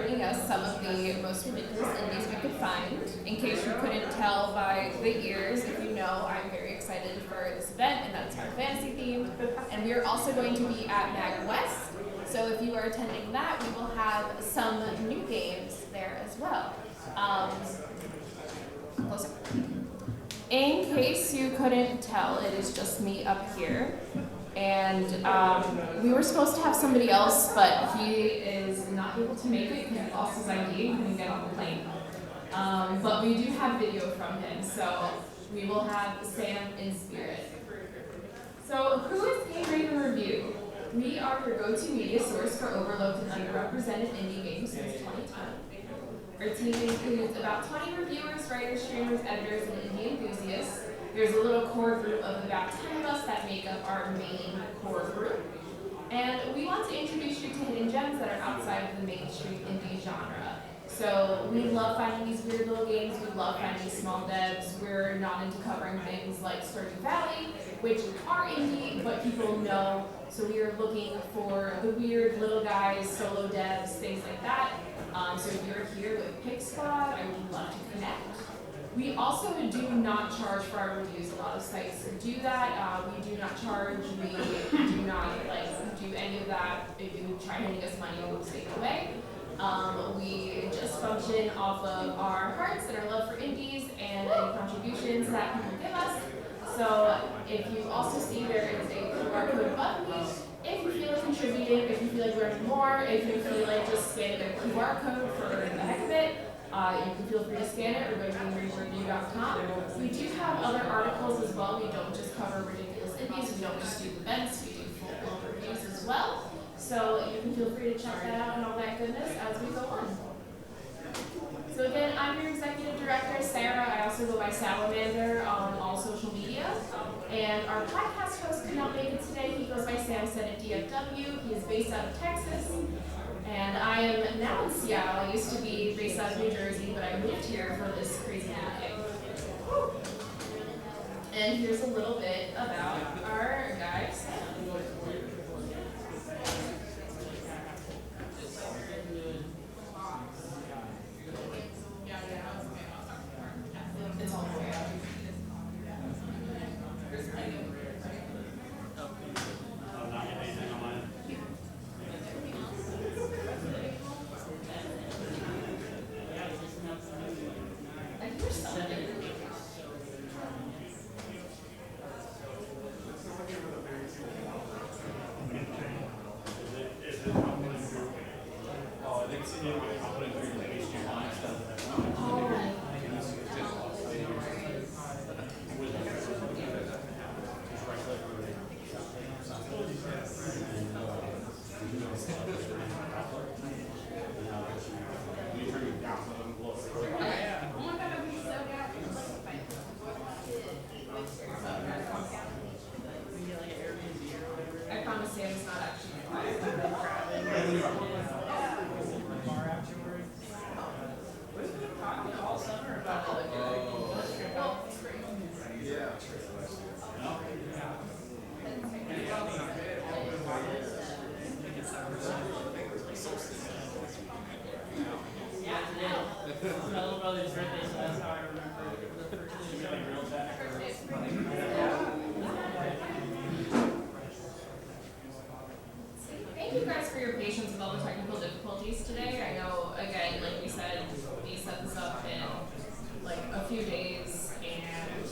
bringing us some of the most ridiculous indies we could find. In case you couldn't tell by the ears, if you know, I'm very excited for this event, and that's Final Fantasy themed. And we are also going to be at MAGWest, so if you are attending that, we will have some new games there as well. Closer. In case you couldn't tell, it is just me up here. And we were supposed to have somebody else, but he is not able to make it. He lost his ID and couldn't get on the plane. But we do have video from him, so we will have Sam in spirit. So who is Game Raven Review? We are your go-to media source for overlooked and underrepresented indie games since 2010. Our team includes about 20 reviewers, writers, streamers, editors, and indie enthusiasts. There's a little core group of about 10 of us that make up our main core group. And we want to introduce you to hidden gems that are outside of the mainstream indie genre. So we love finding these weird little games, we love finding small devs. We're not into covering things like Stardew Valley, which are indie, but people know. So we are looking for the weird little guys, solo devs, things like that. So if you're here with PIGSquad, I would love to connect. We also do not charge for our reviews. A lot of sites do that. We do not charge. We do not do any of that. If you try handing us money, we'll take it away. We just function off of our hearts and our love for indies and any contributions that people give us. So if you also see there is a QR code above me, if you feel like contributing, if you feel like learning more, if you feel like just scanning a QR code for the heck of it, you can feel free to scan it or go to gamereview.com. We do have other articles as well. We don't just cover ridiculous indies. We don't just do events. We do full-blown reviews as well. So you can feel free to check that out and all that goodness as we go on. So again, I'm your executive director, Sarah. I also go by Salamander on all social media. And our podcast host could not make it today. He goes by Sam Said at DFW. He is based out of Texas. And I am now in Seattle. I used to be based out of New Jersey, but I moved here for this crazy little gig. And here's a little bit about our guy, Sam. It's all the way up. Thank you guys for your patience with all the technical difficulties today. I know, again, like we said, we set this up in like a few days, and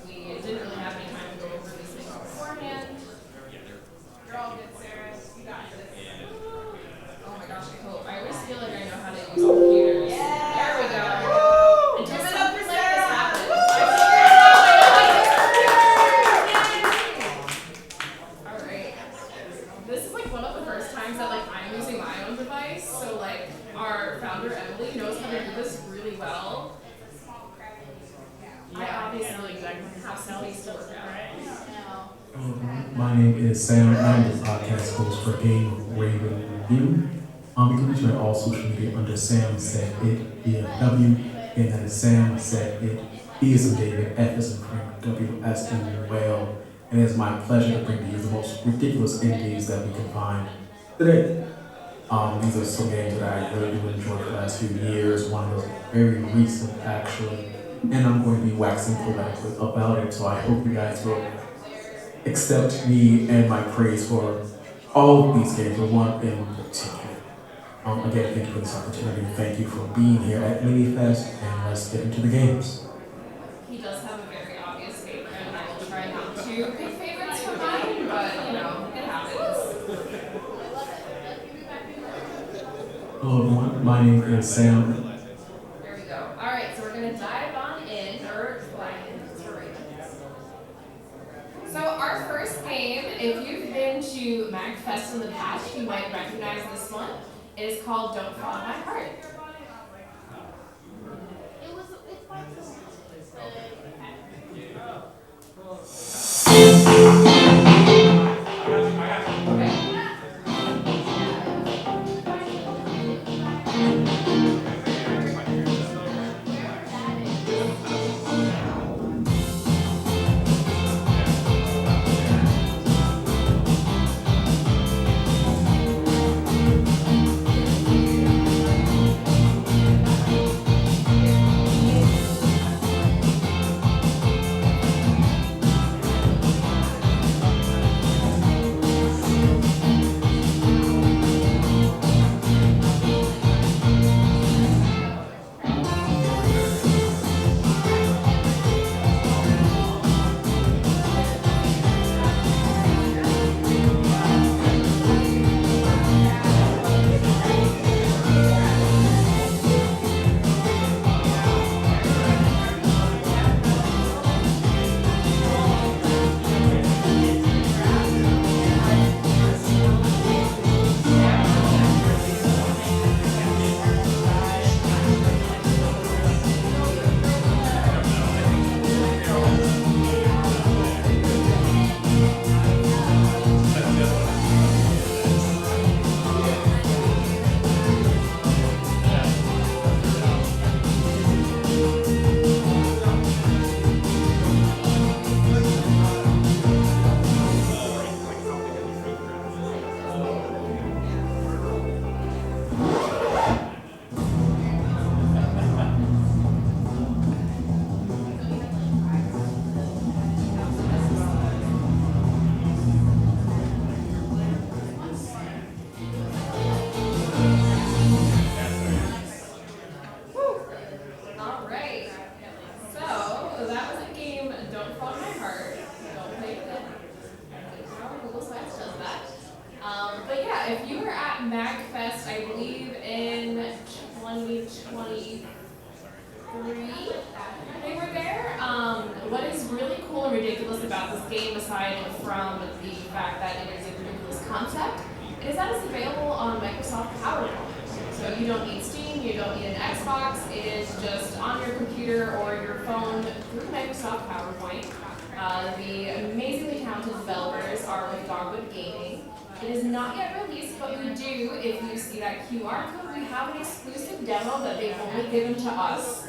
we didn't really have any time to go over these things beforehand. You're all good, Sarah. You got this. Oh my gosh, I hope. I always feel like I know how to use computers. Yeah. There we go. And just something like this happens. Alright. This is like one of the first times that like I'm using my own device, so like our founder Emily knows how to do this really well. I obviously have space to work out. My name is Sam. I'm the podcast host for Game Raven Review. You can reach me on all social media under Sam Said It DFW, and that is Sam Said It. D is in David, F is in Frank, W as in Whale. And it is my pleasure to bring to you the most ridiculous indies that we can find today. These are some games that I really do enjoy for the last few years. One of those very recent, actually. And I'm going to be waxing poetic about it, so I hope you guys will accept me and my praise for all of these games, but one in particular. Again, thank you for this opportunity. Thank you for being here at MiniFest, and let's get into the games. He does have a very obvious favorite, and I will try not to pick favorites for mine, but you know, it happens. Hello everyone, my name is Sam. There we go. Alright, so we're gonna dive on in, or fly in, sorry. So our first game, if you've been to MAGFest in the past, you might recognize this one. It is called Don't Follow My Heart. If you were at MAGFest, I believe in 2023, they were there. What is really cool and ridiculous about this game, aside from the fact that it is a ridiculous concept, is that it's available on Microsoft PowerPoint. So you don't need Steam, you don't need an Xbox, it is just on your computer or your phone through Microsoft PowerPoint. The amazingly talented developers are with Dogwood Gaming. It is not yet released, but we do, if you see that QR code, we have an exclusive demo that they've only given to us.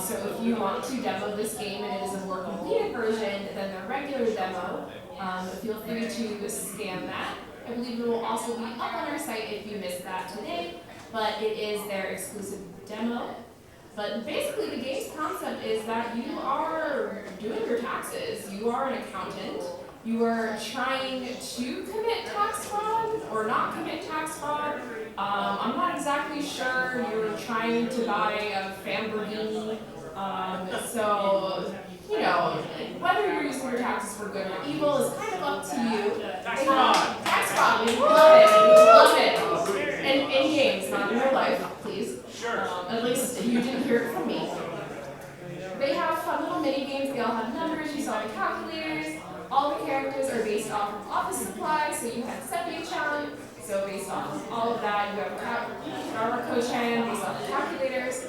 So if you want to demo this game and it is a more completed version than their regular demo, feel free to scan that. I believe it will also be up on our site if you missed that today, but it is their exclusive demo. But basically the game's concept is that you are doing your taxes. You are an accountant. You are trying to commit tax fraud or not commit tax fraud. I'm not exactly sure. You're trying to buy a Lamborghini. So, you know, whether you're using your taxes for good or evil is kind of up to you. Tax fraud. Tax fraud. We love it. We love it. And in games, not in real life, please. Sure. At least you didn't hear it from me. They have fun little mini games. They all have numbers. You saw the calculators. All the characters are based off of office supplies, so you have 70 challenge. So based off of all of that, you have Cochan based off of calculators.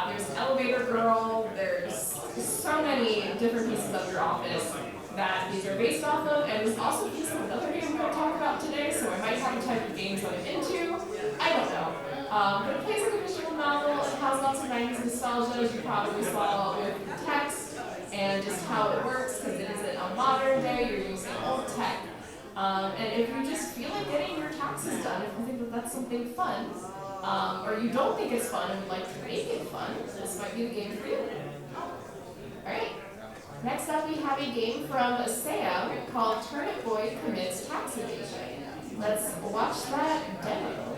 There's an elevator girl. There's so many different pieces of your office that these are based off of. And there's also a piece of another game we're going to talk about today, so I might have a type of games that I'm into. I don't know. But it plays like a visual novel. It has lots of 90s nostalgia, as you probably saw with the text and just how it works, because it isn't a modern day, you're using old tech. And if you just feel like getting your taxes done, if you think that that's something fun, or you don't think it's fun and would like to make it fun, this might be the game for you. Alright, next up we have a game from Sam called Turnip Boy Commits Tax Evasion. Let's watch that demo.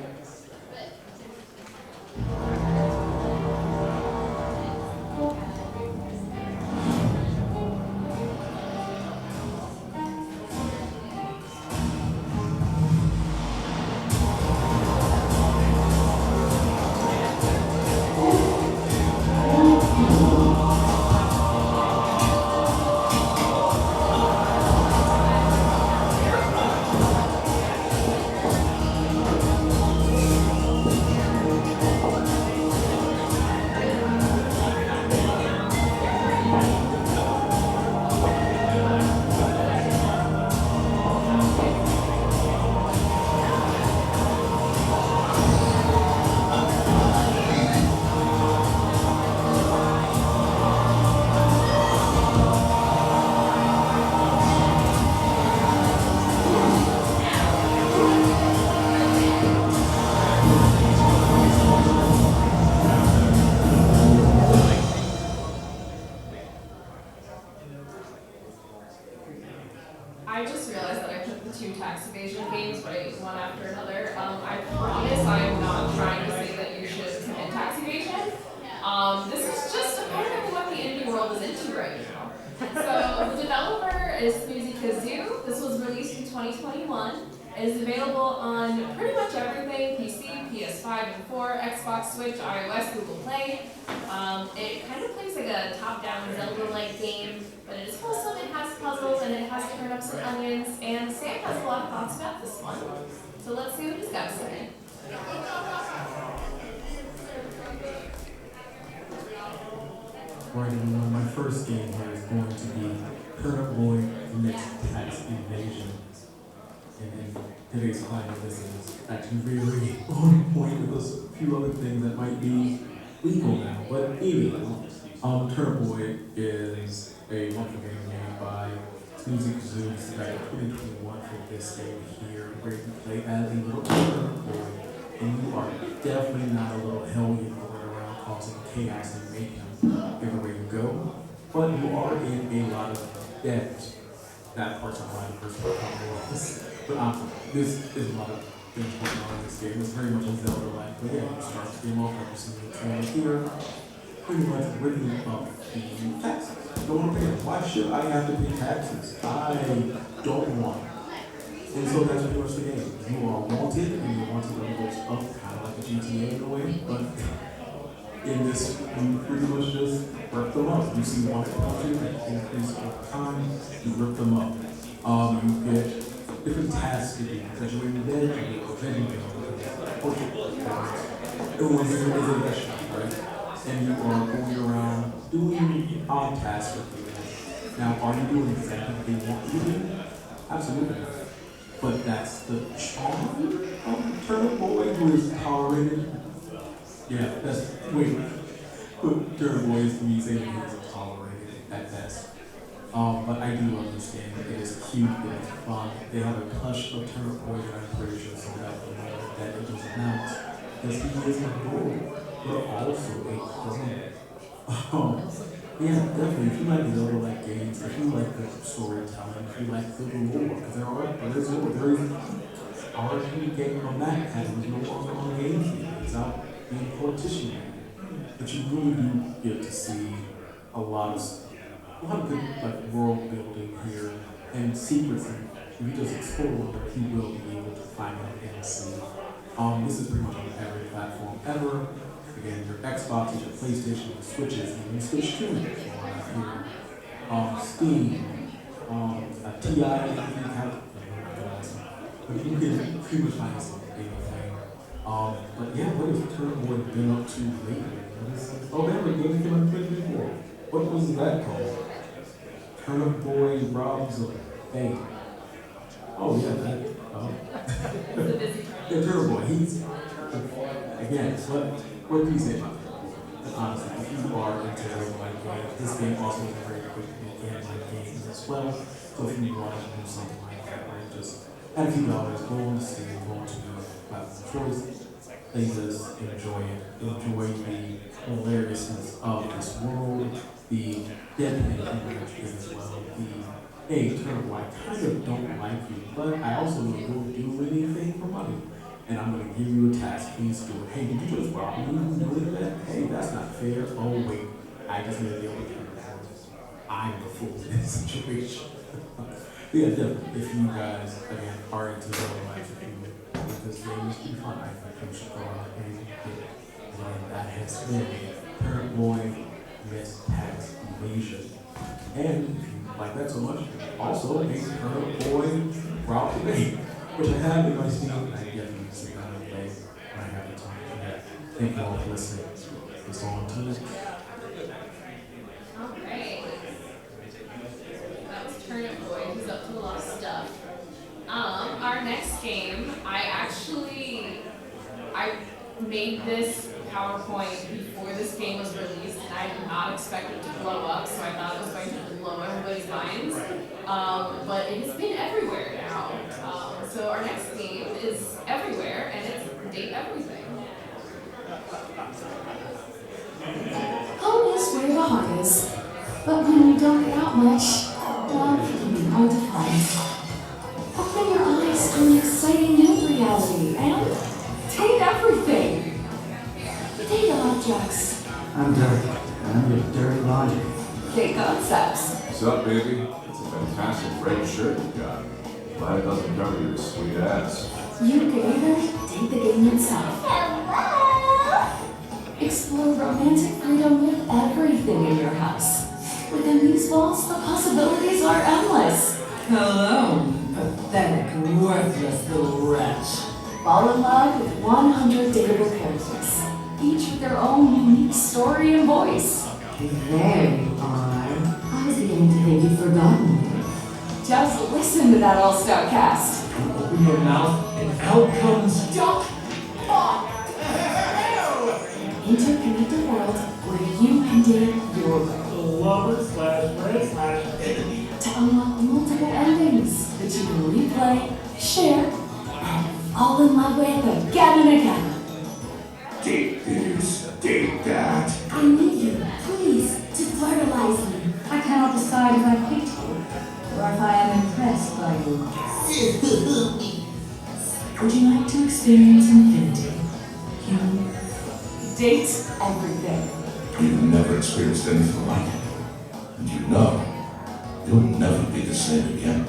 I just realized that I put the two tax evasion games right one after another. I promise I'm not trying to say that you should commit tax evasion. This is just apparently what the indie world is into right now. So the developer is Snoozy Kazoo. This was released in 2021. It is available on pretty much everything: PC, PS5 and 4, Xbox, Switch, iOS, Google Play. It kind of plays like a top-down Zelda-like game, but it is wholesome, it has puzzles, and it has turnips and onions, and Sam has a lot of thoughts about this one. So let's see what he's got to say. Right, and my first game here is going to be Turnip Boy Commits Tax Evasion. And in today's climate, this is actually very on point with a few other things that might be legal now. But anyway, Turnip Boy is a wonderful game made by Snoozy Kazoo. It's back in 2021 for this game here, where you play as a little turnip boy, and you are definitely not a little hellion going around causing chaos and mayhem everywhere you go, but you are in a lot of debt. That part's not my personal problem. But this is a lot of things going on in this game. It's very much a Zelda-like, but yeah, you start the game off like you're seeing the trailer here, pretty much written up the taxes. Don't want to pay them. Why should I have to pay taxes? I don't want it. And so that's pretty much the game. You are wanted, and you're wanted levels up, kind of like a GTA in a way, but in this, you pretty much just rip them up. You see one country that increase over time, you rip them up. You get different tasks to do. Graduating dead, you get vegetable, portrait, everyone's is a vegetable, right? And you are going around doing odd tasks with people. Now, are you doing exactly what they want you to do? Absolutely not. But that's the charm of the Turnip Boy who is tolerated. Yeah, that's, wait, but Turnip Boy is me saying he is tolerated at best. But I do understand it is cute, it is fun. They have a touch of Turnip Boy that I'm pretty sure some of that it was announced. Because he is adorable, but also a criminal. Yeah, definitely. If you like Zelda-like games, if you like the storytelling, if you like the lore, because there is RPG game on that and there's no longer on the game here. It's out being a politician. But you really do get to see a lot of good like world building here and secrets. And if you just explore them, you will be able to find out and see. This is pretty much on every platform ever. Again, your Xbox, your PlayStation, your Switches, even Switch 2 here. Steam, TI, if you have, but you can pretty much find anything. But yeah, what has Turnip Boy been up to lately? Oh, man, the game came out 2024. What was that called? Turnip Boy Robs a Bank. Oh, yeah, that. Yeah, Turnip Boy, he's, again, what do you say about that? Honestly, if you are into roguelike games, this game also is a very quick game like game as well. So if you want to do something like that, where you just had a few dollars, go on the stage, go on to your platform of choice, they just enjoy it, enjoy the hilariousness of this world, the deadpan interaction as well, the hey, Turtle, I kind of don't like you, but I also don't do anything for money. And I'm gonna give you a task, please do it. Hey, did you just rob me? You doing that? Hey, that's not fair. Oh wait, I just need to deal with you. I'm the fool in this situation. Yeah, definitely. If you guys, again, are into real life, if you think this game is pretty fun, I think you should go out and get it. And that has been Parent Boy Miss Tax Evasion. And if you like that so much, also a Parent Boy Rob the Bank, which I have in my Steam, and I definitely sit down and play when I have the time for that. Thank you all for listening. It's on to next. Alright. That was Turnip Boy, who's up to a lot of stuff. Our next game, I made this PowerPoint before this game was released, and I did not expect it to blow up, so I thought it was going to blow everybody's minds. But it has been everywhere now. So our next game is everywhere, and it's Date Everything. Home is where the heart is, but when you don't get out much, love can be hard to find. Open your eyes to an exciting new reality and date everything. Date objects. I'm Dirk, and I'm your dirty laundry. Date concepts. What's up, baby? It's a fantastic red shirt you got. Glad it doesn't cover your sweet ass. You can even date the game itself. Hello! Explore romantic freedom with everything in your house. Within these walls, the possibilities are endless. Hello, pathetic, worthless little wretch. Fall in love with 100 dateable characters, each with their own unique story and voice. There you are. I was beginning to think you'd forgotten me. Just listen to that all-star cast. Open your mouth, and out comes Don't fuck! An interconnected world where you can date your way. lover/friend/enemy. To unlock multiple endings that you can replay, share, and fall in love with again and again. Date this, date that. I need you, please, to fertilize me. I cannot decide if I picked you, or if I am impressed by you. Would you like to experience infinity? You date everything. You've never experienced anything like it. And you know, you'll never be the same again.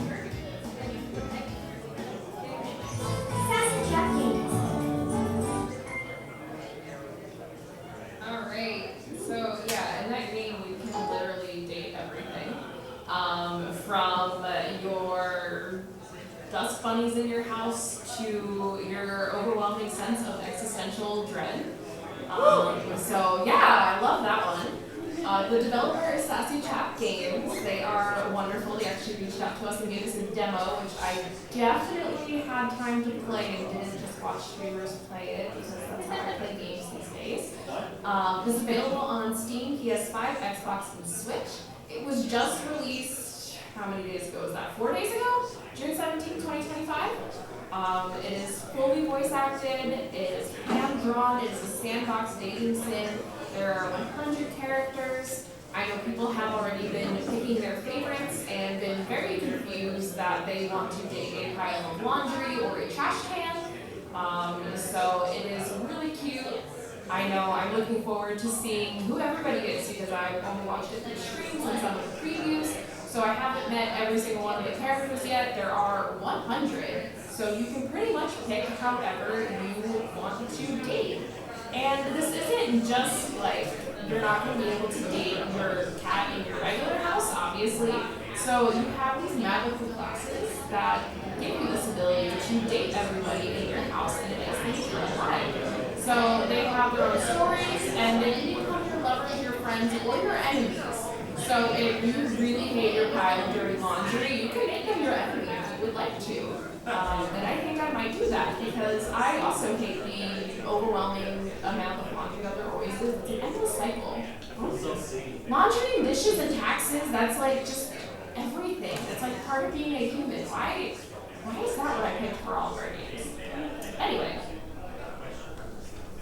Alright, so yeah, in that game you can literally date everything. From your dust bunnies in your house to your overwhelming sense of existential dread. So yeah, I love that one. The developer is Sassy Chap Games. They are wonderful. They actually reached out to us and gave us a demo, which I definitely had time to play and didn't just watch streamers play it because that's how I play games these days. It's available on Steam, PS5, Xbox, and Switch. It was just released, how many days ago was that? 4 days ago? June 17, 2025. It is fully voice acted, it is hand drawn, it is a sandbox dating sim. There are 100 characters. I know people have already been picking their favorites and been very confused that they want to date a pile of laundry or a trash can. So it is really cute. I know I'm looking forward to seeing who everybody is because I've only watched it through streams and some of the previews. So I haven't met every single one of the characters yet. There are 100. So you can pretty much pick however you want to date. And this isn't just like, you're not going to be able to date your cat in your regular house, obviously. So you have these magical classes that give you this ability to date everybody in your house and it makes things feel alive. So they have their own stories and they can become your lovers, your friends, or your enemies. So if you really hate your pile of dirty laundry, you can make them your enemy if you would like to. And I think I might do that because I also hate the overwhelming amount of laundry that there always is. It's an endless cycle. Laundry and dishes and taxes, that's like just everything. It's like part of being a human. Why is that what I picked for all of our games? Anyway,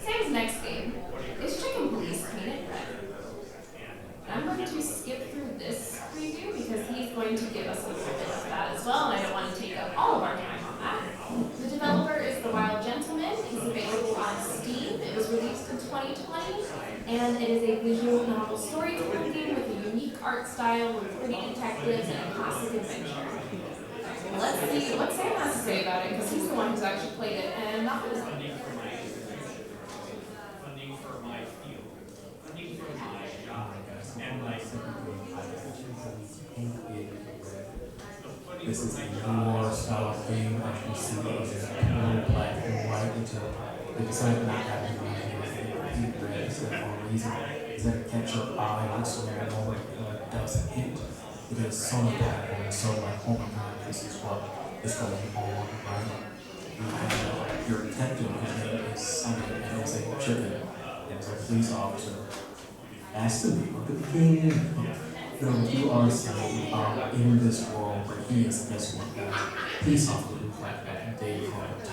Sam's next game is Chicken Police Painted Red. I'm going to skip through this preview because he's going to give us a little bit of that as well, and I don't want to take up all of our time on that. The developer is The Wild Gentleman. It's available on Steam. It was released in 2020, and it is a visual novel storytelling game with a unique art style with pretty detectives and a classic adventure. Let's see what Sam has to say about it, because he's the one who's actually played it and not this one. This is a more style game that you see as a black and white until they decide not to have it in the red for a reason. Is that it catch your eye also in a moment when it does hit? It is so impactful and so like, oh my god, this is what is going on, right? You have your detective, his name is Sunday, and he's a chicken, and he's a police officer. Has to be, look at the beginning. You are saying in this world where he is this one peace officer who's like that day called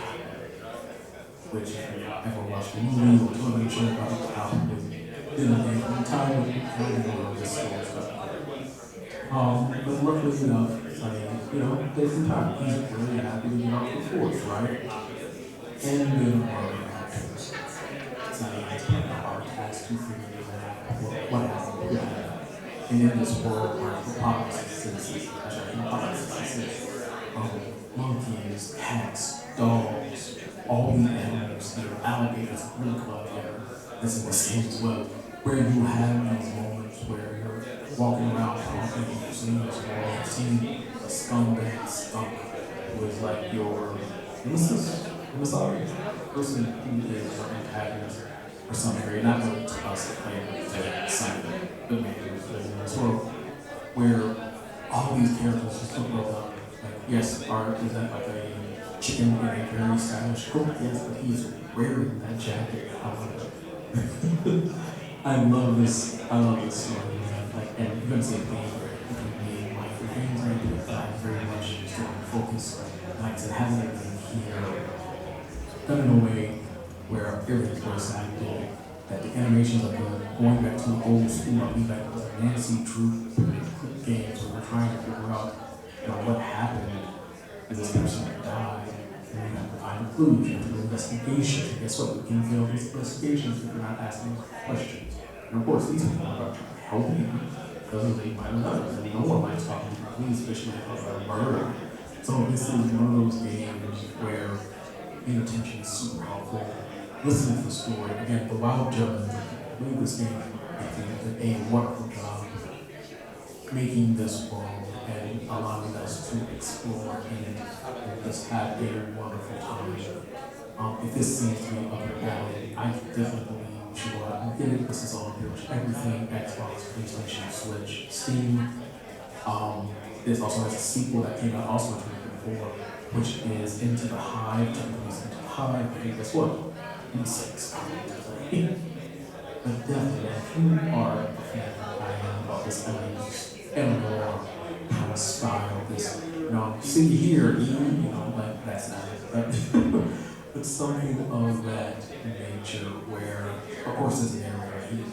which if you ever watched the movie or television about how in a time when you know this sort of stuff. But luckily enough, there's some time. He's really happy to be off the force, right? And then actors. Our task to figure out what happened. And in this world where monkeys, cats, dogs, all the animals, alligators, really club here, that's in this game as well, where you have these moments where you're walking around talking, you're seeing this world, seeing a scumbag skunk who is like your emissary person who is your antagonist or something, or you're not really to us playing with something, but maybe in this world where all these characters just look real up. Like, yes, art is that like a chicken in a very stylish coat, yes, but he's wearing that jacket. I love this story, man. Like, and you're gonna see a game between me and Mike. The games I do that I'm very much still focused. Like I said, having everything here done in a way where everything's voice acted, that the animations are good, going back to old school, I'll be back to the Nancy Drew games where we're trying to figure out, what happened to this person that died, and we have to find clues, you have to do investigation, and guess what, we can fail these investigations if we're not asking questions. And of course, these people are helping, because they might not know, and no one likes talking to the police, especially if they're murder. So this is one of those games where inattention is super helpful. Listening to the story, again, The Wild Gentleman made this game, I think, did a wonderful job making this world and allowing us to explore and just have a wonderful time. If this seems to be up your alley, I definitely believe you should go out and get it. This is all pretty much everything: Xbox, PlayStation, Switch, Steam. This also has a sequel that came out also in 2024, which is Into the Hive. Into the Hive. I think guess what? Insects. But definitely, if you are a fan like I am about this MMOR kind of style, this, see here, like that's not it. But something of that nature where, of course, there's an area,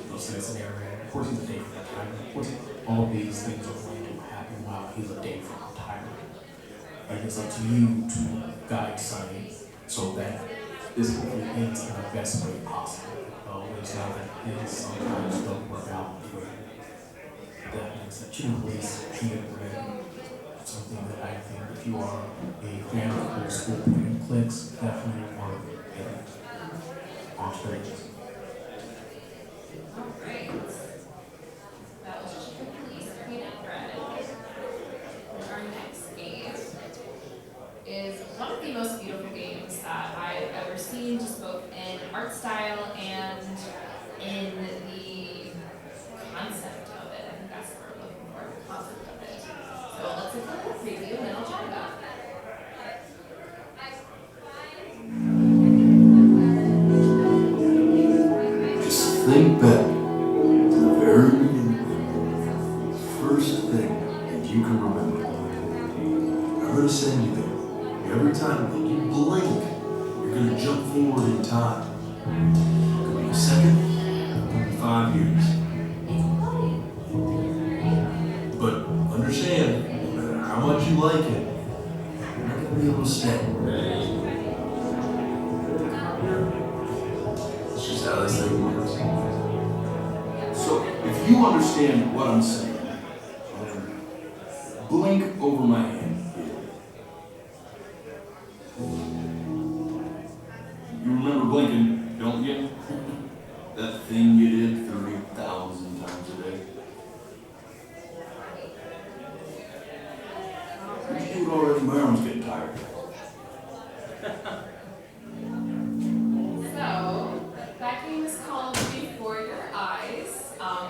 there's an area, of course, he's a day from retirement, of course, all of these things are going to happen while he's a day from retirement. And it's up to you to guide Sunny so that this hopefully ends in the best way possible. There's not that things sometimes don't work out the way that makes a chicken police painted red. Something that I think if you are a fan of old school point and clicks, definitely worth it. On stage. Alright. That was Chicken Police Painted Red. Our next game is one of the most beautiful games that I've ever seen, just both in art style and in the concept of it. I think that's what we're looking for, the concept of it. So let's look at the preview and then I'll chat about it. Just think back to the very beginning. First thing you can remember. I'm gonna send you there. You're time. Could be a second, could be 5 years. But understand, no matter how much you like it, you're not going to be able to stay. It's just how this thing works. So, if you understand what I'm saying, blink over my hand. You remember blinking, don't you? That thing you did 30,000 times a day. You do it already, my arm's getting tired. So, that game is called Before Your Eyes.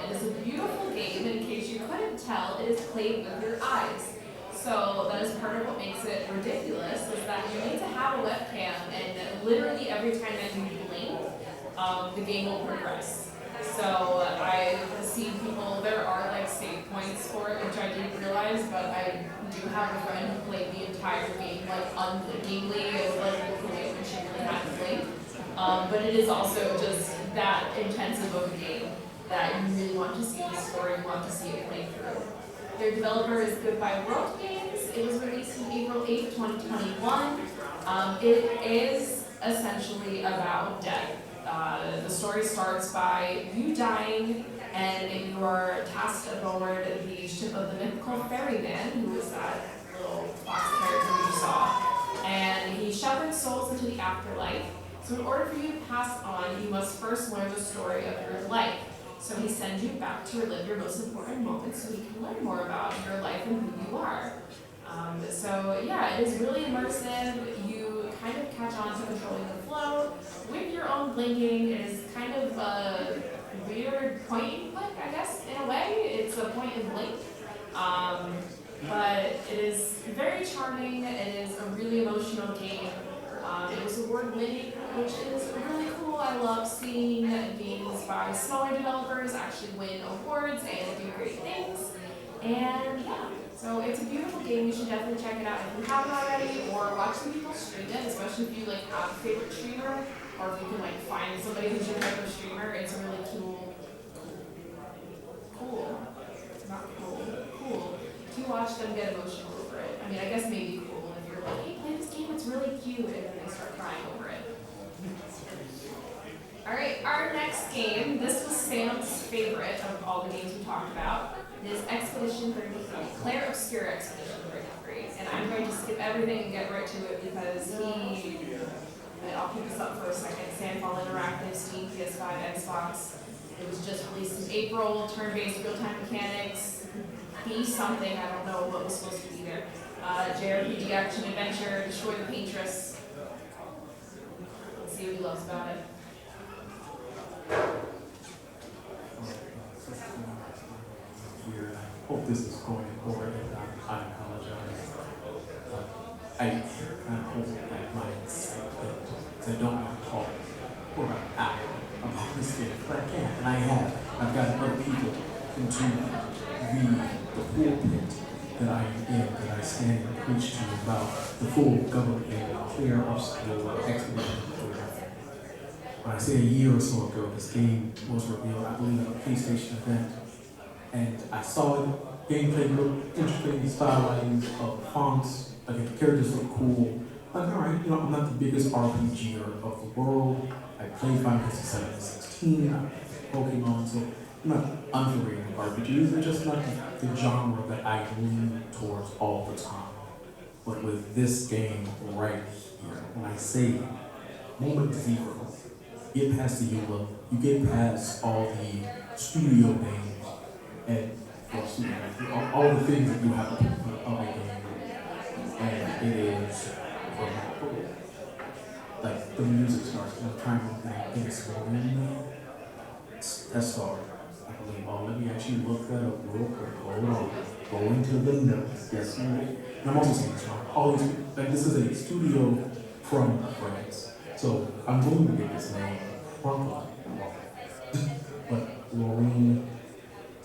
It is a beautiful game, and in case you couldn't tell, it is played with your eyes. So that is part of what makes it ridiculous, is that you need to have a webcam, and literally every time that you blink, the game will progress. So I see people, there are like save points for it, which I didn't realize, but I do have a friend who played the entire game like unblinkingly, and like looking away when she really had to blink. But it is also just that intensive of a game that you really want to see the story, you want to see it play through. Their developer is Goodbye World Games. It was released on April 8th, 2021. It is essentially about death. The story starts by you dying, and you are tasked aboard the ship of the mythical ferryman, who is that little fox character you saw. And he shepherds souls into the afterlife. So in order for you to pass on, you must first learn the story of your life. So he sends you back to relive your most important moments so you can learn more about your life and who you are. So yeah, it is really immersive. You kind of catch on to controlling the flow with your own blinking. It is kind of a weird point and click, I guess, in a way. It's a point and blink. But it is very charming. It is a really emotional game. It was award-winning, which is really cool. I love seeing games by smaller developers actually win awards and do great things. And yeah, so it's a beautiful game. You should definitely check it out if you haven't already, or watch some people stream it, especially if you like have a favorite streamer, or if you can like find somebody who's your favorite streamer. It's a really cool to watch them get emotional over it. I mean, I guess maybe cool if you're like, hey, play this game, it's really cute, and then they start crying over it. Alright, our next game, this was Sam's favorite of all the games we talked about. It is Expedition 33, Claire Obscure Expedition 33. And I'm going to skip everything and get right to it because I'll pick this up for a second. Sandfall Interactive, Steam, PS5, Xbox. It was just released in April, turn-based real-time mechanics, be something, I don't know what was supposed to be there. JRPG action adventure, destroy the Paintress. Let's see what he loves about it. Here, I hope this is going forward, and I apologize. I kind of hope that my excitement, because I don't want to talk for an hour about this game, but I can, and I have. I've gotten other people into the pulpit that I am in, that I stand and preach to about the full government and clear obscure expedition. When I say a year or so ago, this game was revealed, I believe, at a PlayStation event. And I saw it, gameplay looked interesting, the stylings of the fonts, like the characters look cool. Like, alright, you know, I'm not the biggest RPGer of the world. I played Final Fantasy 7 and 16, I played Pokemon, so I'm not unfamiliar with RPGs, they're just not the genre that I lean towards all the time. But with this game right here, when I say moment zero, get past the EULA, you get past all the studio names, and all the things that you have to put on a game, and it is remarkable. Like the music starts, and I'm trying to think it's that's all. I believe. Oh, let me actually look that up real quick. Hold on. Go into the notes. Yes, right. And I'm also saying this wrong. All these, like this is a studio from France, so I'm going to get this name wrong. But Lorraine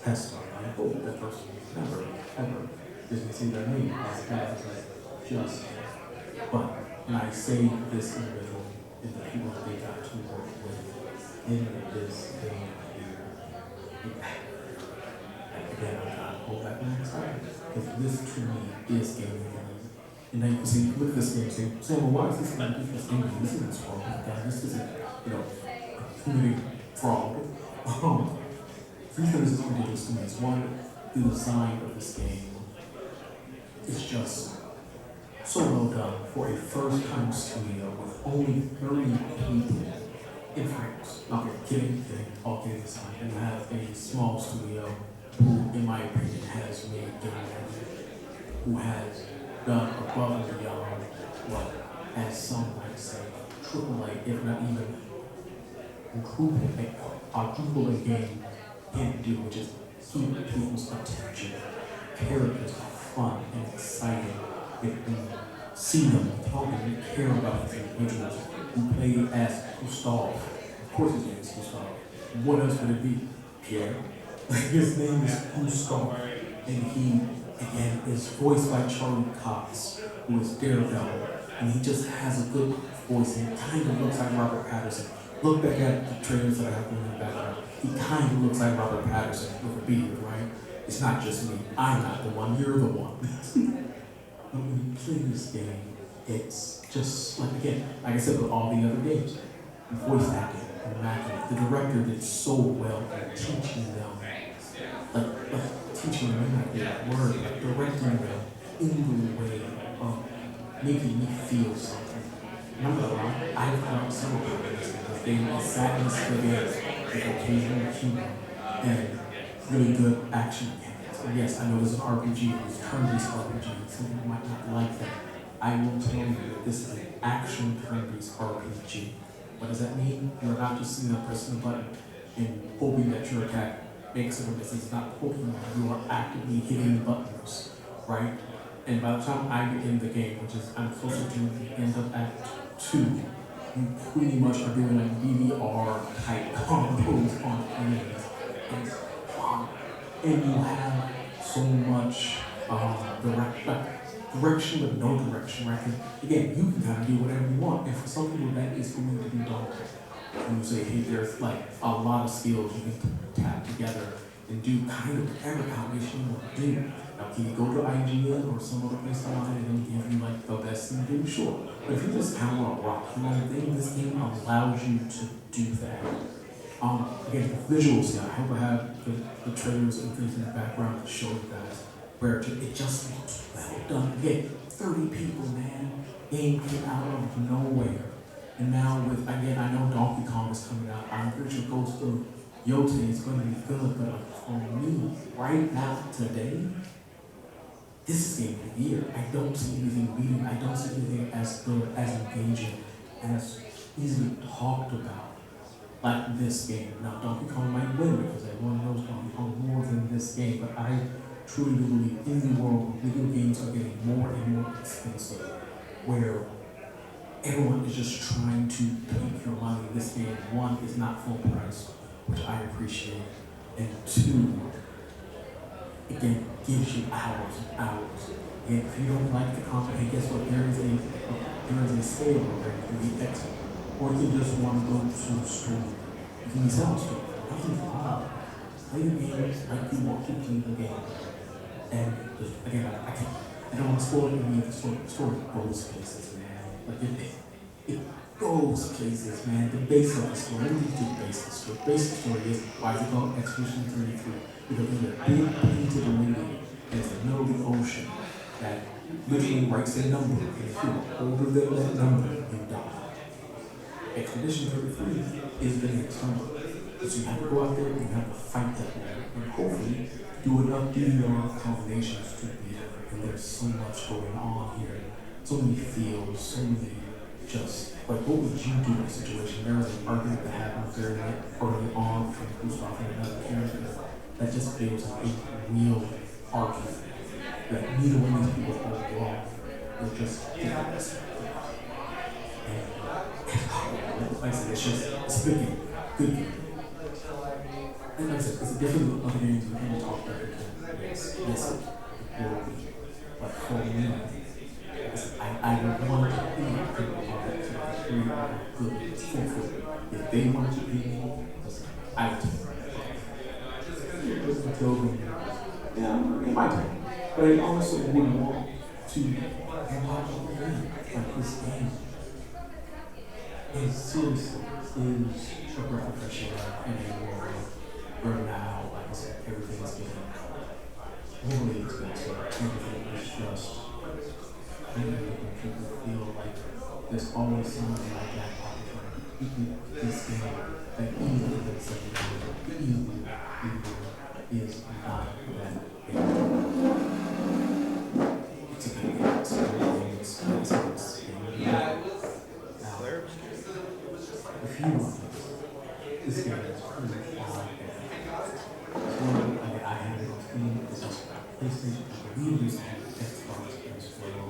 Tester, I hope that person never, ever didn't see their name as like just. But when I say this individual, and the people that they got to work with in this game here. Again, I hold that one aside, because this to me is game design. And then you see, look at this game, say, well, why is this game different? This isn't fraud. Again, this isn't, committing fraud. Three things is ridiculous to me. It's one, the design of this game is just so well done for a first-time studio with only 30 people in France. Okay, kidding, all kidding aside. And you have a small studio who, in my opinion, has made games, who has done above and beyond what, as some might say, AAA, if not even quadruple a game can do, which is keep people's attention. Characters are fun and exciting. If you see them talking, you care about these individuals who play as Gustav. Of course his name is Gustav. What else would it be? Pierre. His name is Gustav. And he, again, is voiced by Charlie Cox, who is Daredevil. And he just has a good voice, and he kind of looks like Robert Pattinson. Look back at the trailers that I have in the background. He kind of looks like Robert Pattinson with a beard, right? It's not just me. I'm not the one. You're the one. But when you play this game, it's just like, again, like I said with all the other games, voice acting, immaculate. The director did so well at teaching them, like teaching them like that word, like directing them in the way of making me feel something. I'm not gonna lie, I've heard some of this because they sat in studios with occasional humor and really good action mechanics. And yes, I know this is an RPG, it's turn-based RPG, some people might not like that. I will tell you that this is an action turn-based RPG. What does that mean? You're not just sitting there pressing a button and hoping that your attack makes it or misses. It's not Pokemon, you are actively hitting buttons, right? And by the time I get in the game, which is I'm closer to the end of Act 2, you pretty much are doing like DVR type combos on enemies. And you have so much direction with no direction, right? Again, you can kind of do whatever you want, and for some people that is going to be daunting. When you say, hey, there's like a lot of skills you can tap together and do kind of whatever combination you want to do. Now, can you go to IGN or some other place online and then give you like the best thing to do? Sure. But if you just kind of want to rock your own thing, this game allows you to do that. Again, visuals, yeah, I hope I have the trailers and things in the background to show you guys where it just looks well done. Again, 30 people, man. Game came out of nowhere. And now with, again, I know Donkey Kong is coming out. I'm pretty sure Ghost of Yote is going to be good, but for me, right now, today, this is game of the year. I don't see anything beating. I don't see anything as good, as engaging, as easily talked about like this game. Now, Donkey Kong might win because everyone knows Donkey Kong more than this game, but I truly believe in the world, video games are getting more and more expensive, where everyone is just trying to take your money. This game, one, is not full price, which I appreciate, and two, again, gives you hours and hours. And if you don't like the content, hey, guess what? There is a sale where you can be excellent. Or you can just want to go to the store. You can be self-store. Nothing's wrong. Play the games like you want to play the game. And just, again, I don't want to spoil it. The story goes places, man. Like it goes places, man. The base of the story. Let me do the base of the story. The base of the story is why is it called Expedition 33? Because there's a big painted lady in the middle of the ocean that literally writes a number, and if you're older than that number, you die. Expedition 33 is the next number. So you have to go out there and you have to fight that man, and hopefully do enough DVR combinations to beat it. And there's so much going on here, so many feels, so many just, like what would you do in a situation? There was an argument that happened very early on from Gustav and another character that just feels like a real argument that neither one of these people are wrong. They're just different. And like I said, it's a good game. Good game. And like I said, it's different than other games we can talk about it. Yes, it will be. But for me, I don't want to be people are good for if they want to be I would tell them, yeah, it might take. But I also would want to empower them. Like this game is seriously is a breath of fresh air in a world where now, like I said, everything is getting really expensive. Everything is just making people feel like there's always something like that opportunity. This game that easily gets easily is not that big. It's a big game. It's a big game. Now, if you want this game is pretty far I have it on Steam. This is PlayStation. We used to have Xbox as well.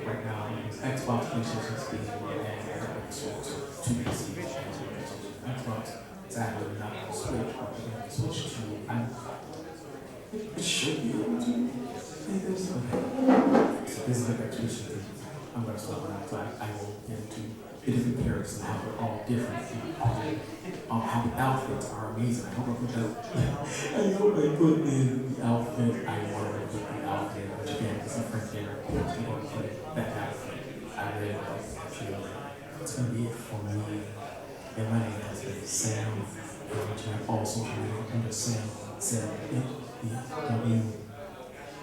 Right now, it's Xbox, PlayStation, Steam, and two PC. Xbox, it's actually not on Switch, but we're going to switch to. It should be able to. So this is the next switch. I'm going to stop now, so I will get into the different characters and how they're all different. How the outfits are amazing. I hope I put that. I hope I put in the outfit. I wanted to put the outfit, which again is a friend there. I'm going to put that outfit. I really feel it's going to be it for me. And my name has been Sam, which I also under Sam said it.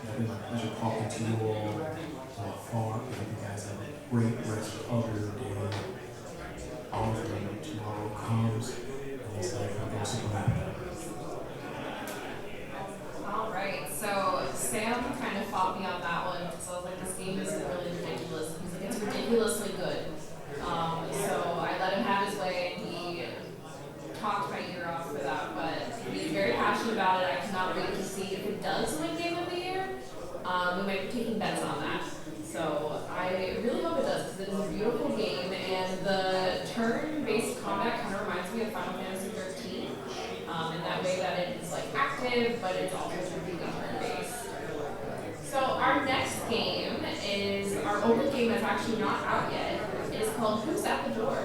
It's been my pleasure talking to you all far. I hope you guys have a great rest of your day. All of you tomorrow comes. It's like I'm going to Superman. All right, so Sam kind of fought me on that one because I was like, this game is really ridiculous. He's like, it's ridiculously good. So I let him have his way, and he talked my ear off for that. But he's very passionate about it. I cannot wait to see if it does win Game of the Year. We might be taking bets on that. So I really hope it does because it is a beautiful game, and the turn-based combat kind of reminds me of Final Fantasy 13 in that way that it's like active, but it's also completely turn-based. So our next game is our open game that's actually not out yet. It's called Who's at the Door?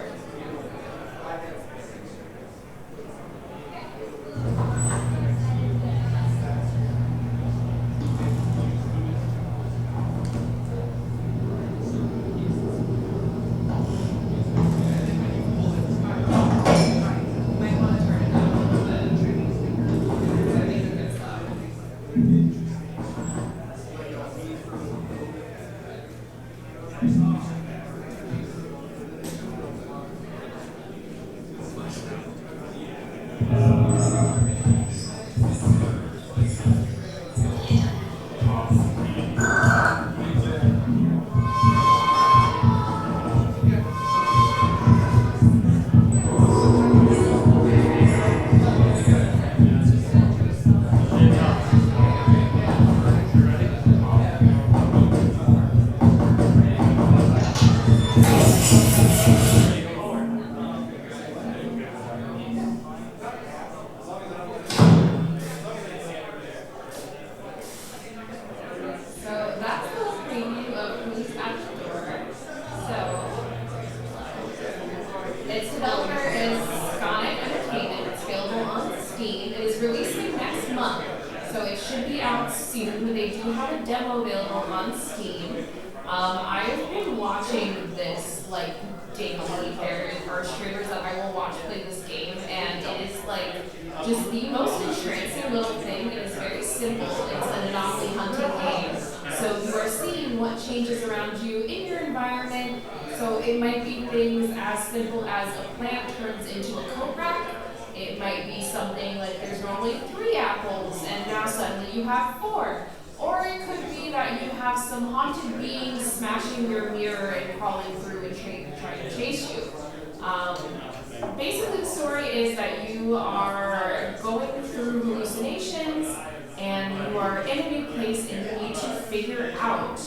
Basically, the story is that you are going through hallucinations and you are in a new place and you need to figure out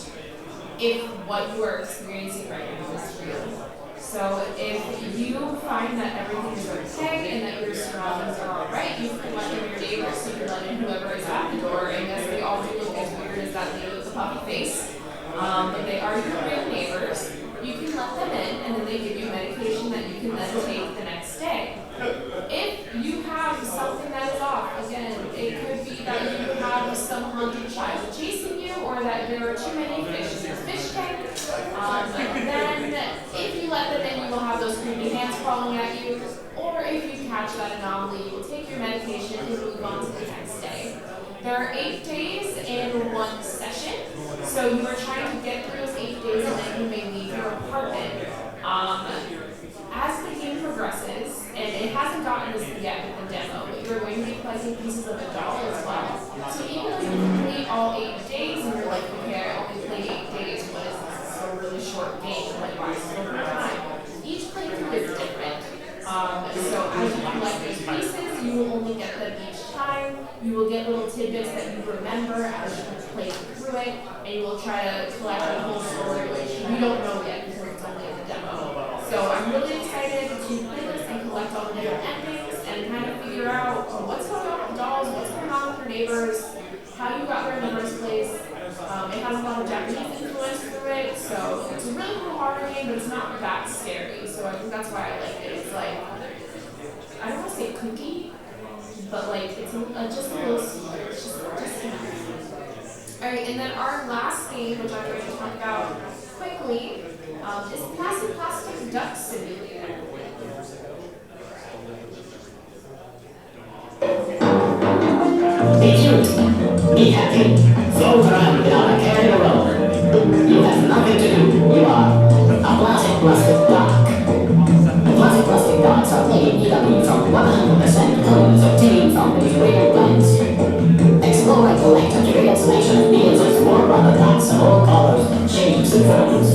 if what you are experiencing right now is real. So if you find that everything is okay and that your surroundings are alright, you can let in your neighbors, you can let in whoever is at the door, and yes, they all do look as weird as that lady with the puppy face. But there are too many fish in the fish tank, then if you let them in, you will have those creepy hands crawling at you. Or if you catch that anomaly, you will take your medication and move on to the next day. There are 8 days in one session, so you are trying to get through those 8 days and then you may leave your apartment. As the game progresses, and it hasn't gotten this yet with the demo, but you're going to be collecting pieces of the doll as well. So even though you complete all 8 days and you're like, okay, I only played 8 days, what is this? It's a really short game, like why is it over time? Each playthrough is different. So as you collect these pieces, you will only get them each time. You will get little tidbits that you remember as you play through it, and you will try to collect the whole story, which you don't know yet because it's only in the demo. So I'm really excited to play this and collect all the different endings and kind of figure out what's going on with dolls, what's going on with your neighbors, how you got there in the first place. It has a lot of Japanese influence through it, so it's a really cool horror game, but it's not that scary. So I think that's why I like it. It's like, I don't want to say kooky, but like it's just a little sweet. It's just enough. Alright, and then our last game, which I'm going to talk about quickly, is Plastic Duck Simulator. Be cute, be happy, float around without a care in the world. You have nothing to do, you are a plastic duck. Plastic ducks are made from 100% clones obtained from these weird plants. Explore and collect a curious selection of millions of small rubber ducks of all colors, shapes, and forms.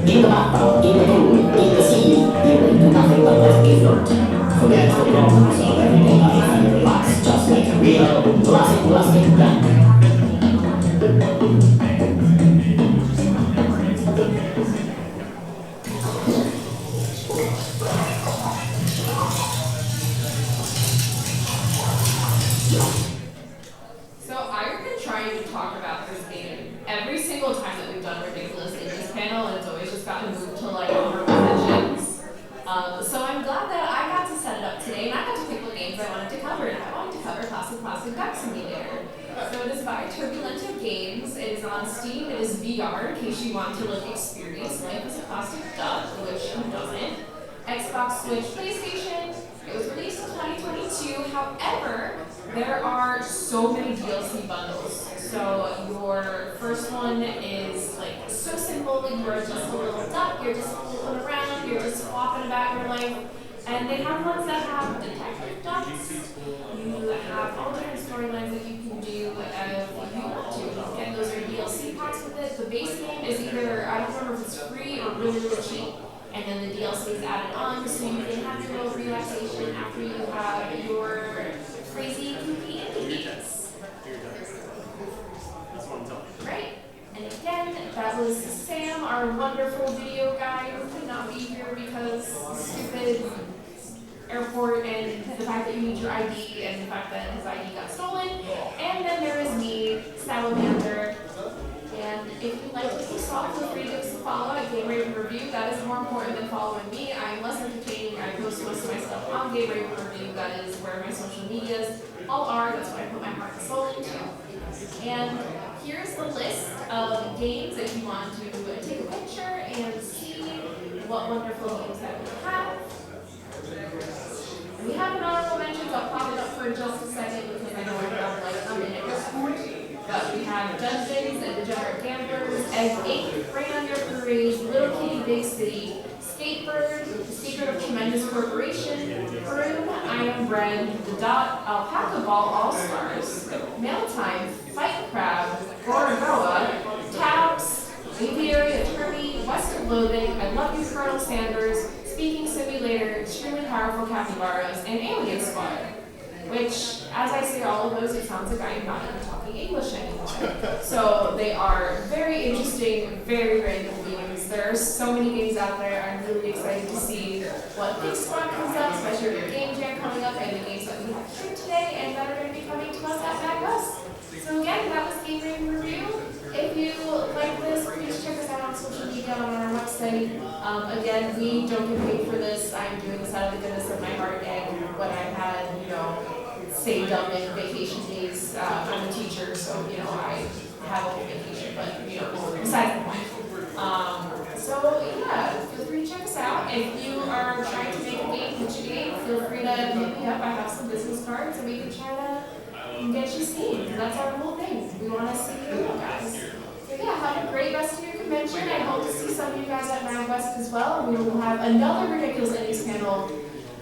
In the bathtub, in the pool, in the sea, you will do nothing but let me float. Forget the problems of everyday life and relax, just like a real plastic duck. So I've been trying to talk about this game every single time that we've done Ridiculous in this panel, and it's always just gotten moved to like honorable mentions. So I'm glad that I got to set it up today, and I got to pick what games I wanted to cover, and I wanted to cover Plastic Duck Simulator. So it is by Turbulento Games. It is on Steam. It is VR in case you want to like experience life as a plastic duck, which who doesn't. Xbox, Switch, PlayStation. It was released in 2022. However, there are so many DLC bundles. So your first one is like so simple. You're just a little duck. You're just fooling around. You're just flopping about your life. And they have ones that have detective ducks. You have all different storylines that you can do if you want to. Again, those are DLC packs with it. The base game is either, I don't remember if it's free or really, really cheap. And then the DLC is added on, so you can have your little relaxation after you have your crazy, kooky indie games. Right. And again, that was Sam, our wonderful video guy, who could not be here because stupid airport and the fact that you need your ID and the fact that his ID got stolen. And then there is me, Salamander. And if you like what you saw, feel free to give us a follow at Game Raven Review. That is more important than following me. I am less entertaining. I post most of my stuff on Game Raven Review. That is where my social medias all are. That's what I put my heart and soul into. And here's the list of games if you want to take a picture and see what wonderful games that we have. We have an honorable mention, so I'll pop it up for just a second because I know I have like a minute left. But we have Dungeons and Degenerate Gamblers, Egg 8, Rain on Your Parade, Little Kitty Big City, Skatebird, The Secret of Tremendous Corporation, Broom, I Am Bread, The Dot, Alpaca Ball All-Stars, Mail Time, Fight Crab, Gorogoa, Tabs, Aviary Attorney, West of Loathing, I Love You Colonel Sanders, Speaking Simulator, Extremely Powerful Capybaras, and Alien Squad. Which, as I say all of those, it sounds like I am not even talking English anymore. So they are very interesting, very random games. There are so many games out there. I'm really excited to see what PIGSquad comes up, especially with the Game Jam coming up and the games that we have here today and that are going to be coming to us at MAGWest. So again, that was Game Raven Review. If you like this, please check us out on social media on our website. Again, we don't get paid for this. I'm doing this out of the goodness of my heart and what I've had, saved up in vacation days. I'm a teacher, so I have a whole vacation hit me up. I have some business cards, and we can try to get you seen. 'Cause that's our whole thing. We want to see you guys. So yeah, have a great rest of your convention. I hope to see some of you guys at MAGWest as well. We will have another ridiculous indies panel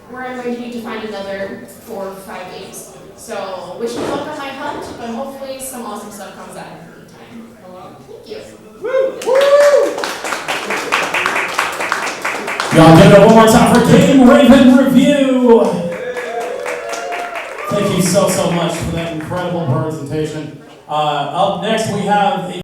where I'm going to need to find another 4 or 5 games. So wish me luck on my hunt, but hopefully some awesome stuff comes out in the meantime. Thank you. Y'all give it up one more time for Game Raven Review. Thank you so much for that incredible presentation. Up next we have